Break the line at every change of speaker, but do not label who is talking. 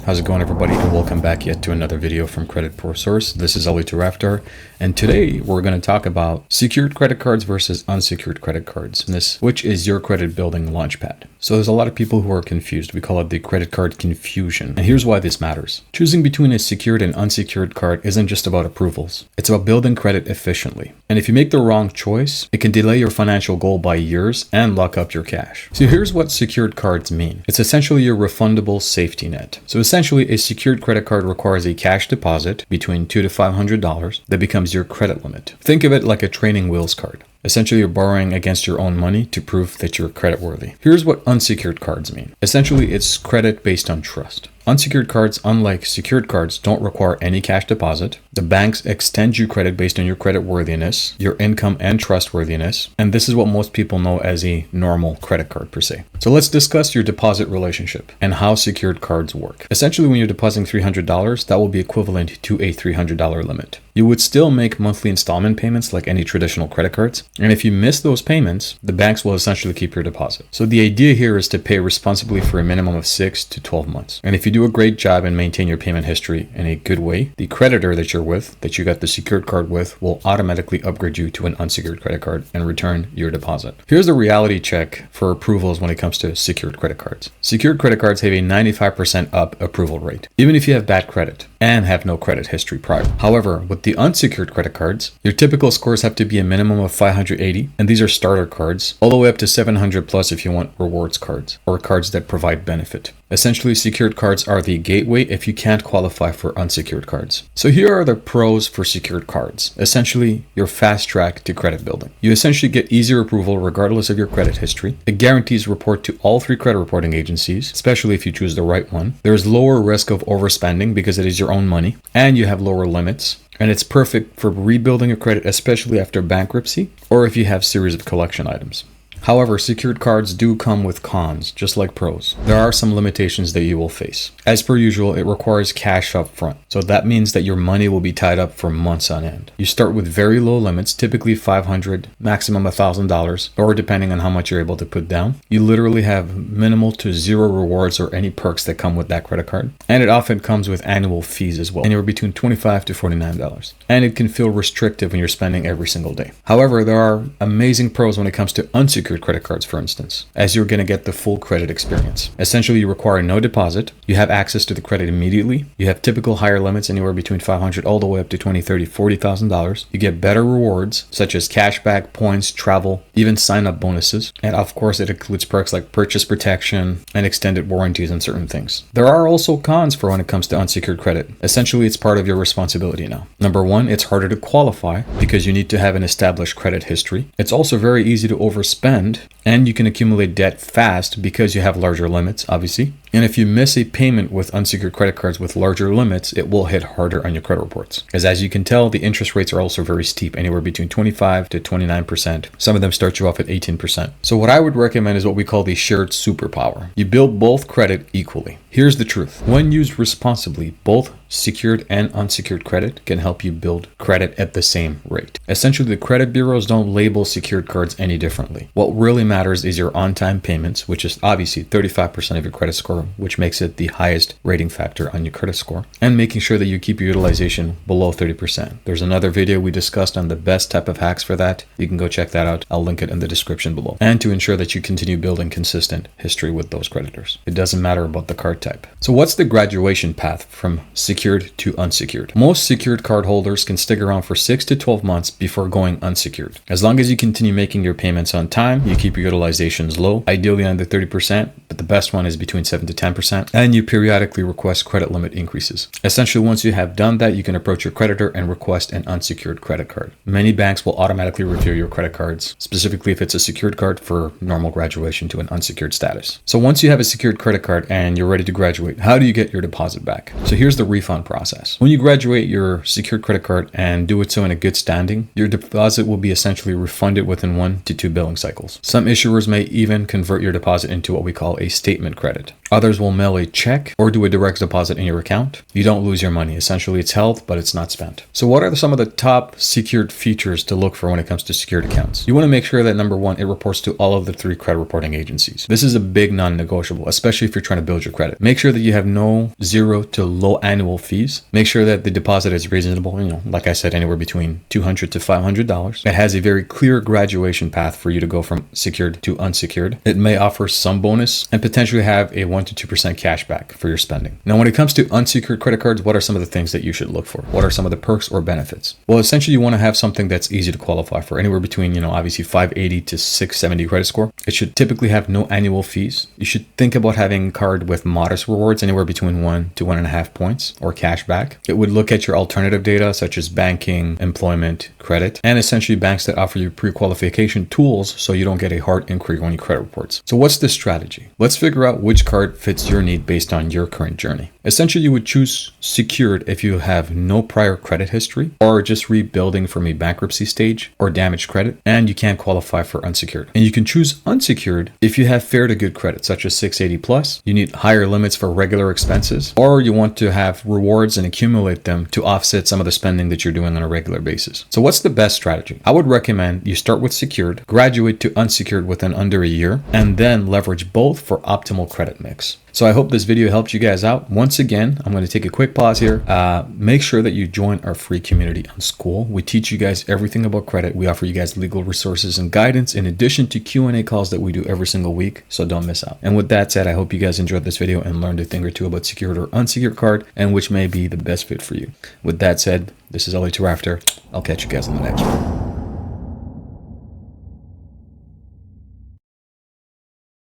How's it going, everybody, and welcome back yet to another video from Credit Pro Source. This is Ali Raftar, and today we're going to talk about secured credit cards versus unsecured credit cards, which is your credit building launchpad. So there's a lot of people who are confused. We call it the credit card confusion, and here's why this matters. Choosing between a secured and unsecured card isn't just about approvals. It's about building credit efficiently. And if you make the wrong choice, it can delay your financial goal by years and lock up your cash. So here's what secured cards mean. It's essentially your refundable safety net. So essentially, a secured credit card requires a cash deposit between $200 to $500 that becomes your credit limit. Think of it like a training wheels card. Essentially, you're borrowing against your own money to prove that you're creditworthy. Here's what unsecured cards mean. Essentially, it's credit based on trust. Unsecured cards, unlike secured cards, don't require any cash deposit. The banks extend you credit based on your creditworthiness, your income, and trustworthiness. And this is what most people know as a normal credit card per se. So let's discuss your deposit relationship and how secured cards work. Essentially, when you're depositing $300, that will be equivalent to a $300 limit. You would still make monthly installment payments like any traditional credit cards. And if you miss those payments, the banks will essentially keep your deposit. So the idea here is to pay responsibly for a minimum of 6 to 12 months. And if you do a great job and maintain your payment history in a good way, the creditor that you're with, that you got the secured card with, will automatically upgrade you to an unsecured credit card and return your deposit. Here's the reality check for approvals when it comes to secured credit cards. Secured credit cards have a 95% up approval rate, even if you have bad credit and have no credit history prior. However, with the unsecured credit cards, your typical scores have to be a minimum of 580, and these are starter cards, all the way up to 700 plus if you want rewards cards or cards that provide benefit. Essentially, secured cards are the gateway if you can't qualify for unsecured cards. So here are the pros for secured cards. Essentially, your fast track to credit building. You essentially get easier approval regardless of your credit history. It guarantees report to all 3 credit reporting agencies, especially if you choose the right one. There's lower risk of overspending because it is your own money, and you have lower limits. And it's perfect for rebuilding your credit, especially after bankruptcy or if you have series of collection items. However, secured cards do come with cons, just like pros. There are some limitations that you will face. As per usual, it requires cash up front. So that means that your money will be tied up for months on end. You start with very low limits, typically $500, maximum $1,000, or depending on how much you're able to put down. You literally have minimal to zero rewards or any perks that come with that credit card. And it often comes with annual fees as well, anywhere between $25 to $49. And it can feel restrictive when you're spending every single day. However, there are amazing pros when it comes to unsecured credit cards, for instance, as you're going to get the full credit experience. Essentially, you require no deposit. You have access to the credit immediately. You have typical higher limits, anywhere between $500 all the way up to $20, $30, $40,000. You get better rewards such as cashback, points, travel, even sign-up bonuses. And of course, it includes perks like purchase protection and extended warranties on certain things. There are also cons for when it comes to unsecured credit. Essentially, it's part of your responsibility now. Number one, it's harder to qualify because you need to have an established credit history. It's also very easy to overspend, and you can accumulate debt fast because you have larger limits, obviously. And if you miss a payment with unsecured credit cards with larger limits, it will hit harder on your credit reports. As you can tell, the interest rates are also very steep, anywhere between 25 to 29%. Some of them start you off at 18%. So what I would recommend is what we call the shared superpower. You build both credit equally. Here's the truth. When used responsibly, both secured and unsecured credit can help you build credit at the same rate. Essentially, the credit bureaus don't label secured cards any differently. What really matters is your on-time payments, which is obviously 35% of your credit score, which makes it the highest rating factor on your credit score, and making sure that you keep your utilization below 30%. There's another video we discussed on the best type of hacks for that. You can go check that out. I'll link it in the description below. And to ensure that you continue building consistent history with those creditors. It doesn't matter about the card type. So what's the graduation path from secured to unsecured? Most secured card holders can stick around for 6 to 12 months before going unsecured. As long as you continue making your payments on time, you keep your utilizations low, ideally under 30%, but the best one is between 7 to 10%, and you periodically request credit limit increases. Essentially, once you have done that, you can approach your creditor and request an unsecured credit card. Many banks will automatically review your credit cards, specifically if it's a secured card, for normal graduation to an unsecured status. So once you have a secured credit card and you're ready to graduate, how do you get your deposit back? So here's the refund process. When you graduate your secured credit card and do it so in a good standing, your deposit will be essentially refunded within 1 to 2 billing cycles. Some issuers may even convert your deposit into what we call a statement credit. Others will mail a check or do a direct deposit in your account. You don't lose your money. Essentially, it's held, but it's not spent. So what are some of the top secured features to look for when it comes to secured accounts? You want to make sure that number one, it reports to all of the 3 credit reporting agencies. This is a big non-negotiable, especially if you're trying to build your credit. Make sure that you have no 0 to low annual fees. Make sure that the deposit is reasonable, like I said, anywhere between $200 to $500. It has a very clear graduation path for you to go from secured to unsecured. It may offer some bonus and potentially have a 1 to 2% cash back for your spending. Now, when it comes to unsecured credit cards, what are some of the things that you should look for? What are some of the perks or benefits? Well, essentially, you want to have something that's easy to qualify for, anywhere between, obviously 580 to 670 credit score. It should typically have no annual fees. You should think about having a card with modest rewards, anywhere between 1 to 1.5 points or cash back. It would look at your alternative data, such as banking, employment, credit, and essentially banks that offer you pre-qualification tools so you don't get a hard inquiry on your credit reports. So what's the strategy? Let's figure out which card fits your need based on your current journey. Essentially, you would choose secured if you have no prior credit history or just rebuilding from a bankruptcy stage or damaged credit, and you can't qualify for unsecured. And you can choose unsecured if you have fair to good credit, such as 680 plus, you need higher limits for regular expenses, or you want to have rewards and accumulate them to offset some of the spending that you're doing on a regular basis. So what's the best strategy? I would recommend you start with secured, graduate to unsecured within under a year, and then leverage both for optimal credit mix. So I hope this video helped you guys out. Once again, I'm going to take a quick pause here. Make sure that you join our free community on School. We teach you guys everything about credit. We offer you guys legal resources and guidance in addition to Q&A calls that we do every single week. So don't miss out. And with that said, I hope you guys enjoyed this video and learned a thing or two about secured or unsecured card and which may be the best fit for you. With that said, this is Ellie to Rafter. I'll catch you guys on the next one.